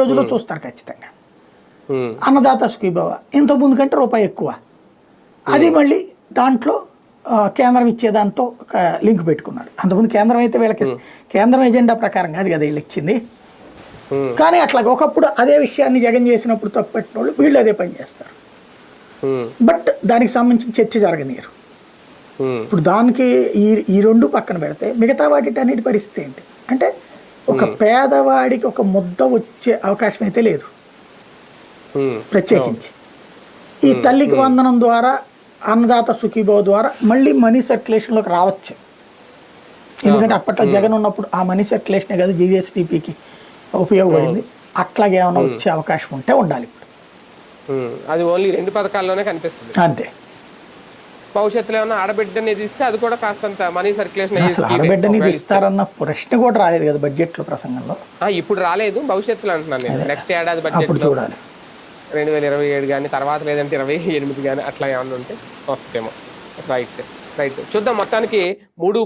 రోజుల్లో చూస్తారు ఖచ్చితంగా. అన్నదాత సుఖీభవ ఇంతకు ముందు కంటే రూపాయి ఎక్కువ, అది మళ్ళీ దాంట్లో కేంద్రం ఇచ్చేదాంతో లింక్ పెట్టుకున్నారు. అంతకుముందు కేంద్రం అయితే వీళ్ళకి కేంద్రం ఎజెండా ప్రకారం కాదు కదా వీళ్ళు ఇచ్చింది. కానీ అట్లాగే ఒకప్పుడు అదే విషయాన్ని జగన్ చేసినప్పుడు తప్పెట్టిన వాళ్ళు వీళ్ళు అదే పని చేస్తారు. బట్ దానికి సంబంధించిన చర్చ జరగనీయరు. ఇప్పుడు దానికి ఈ రెండు పక్కన పెడితే మిగతా వాటి పరిస్థితి ఏంటి అంటే, ఒక పేదవాడికి ఒక ముద్ద వచ్చే అవకాశం అయితే లేదు. ప్రత్యేకించి ఈ తల్లికి వందనం ద్వారా, అన్నదాత సుఖీభవ ద్వారా మళ్ళీ మనీ సర్క్యులేషన్లోకి రావచ్చు. ఎందుకంటే అప్పట్లో జగన్ ఉన్నప్పుడు ఆ మనీ సర్క్యులేషనే కదా జీవీఎస్టీపీకి ఉపయోగపడింది. అట్లాగే ఏమైనా వచ్చే అవకాశం ఉంటే ఉండాలి. ఇప్పుడు అది ఓన్లీ 2 పథకాల్లోనే కనిపిస్తుంది అంతే. భవిష్యత్తులో ఏమైనా ఆడబిడ్డని ఇస్తే అది కూడా కాస్తంత మనీ సర్క్యులేషన్. అసలు ఆడబిడ్డని ఇస్తారన్న ప్రశ్న కూడా రాలేదు కదా బడ్జెట్లో ప్రసంగంలో. ఇప్పుడు రాలేదు, భవిష్యత్తులో అంటున్నాను నేను. నెక్స్ట్ ఏడాది బడ్జెట్ చూడాలి, 2027 కానీ తర్వాత లేదంటే 28 కానీ అట్లా ఏమన్నా ఉంటే వస్తేమో. రైట్ చూద్దాం. మొత్తానికి 3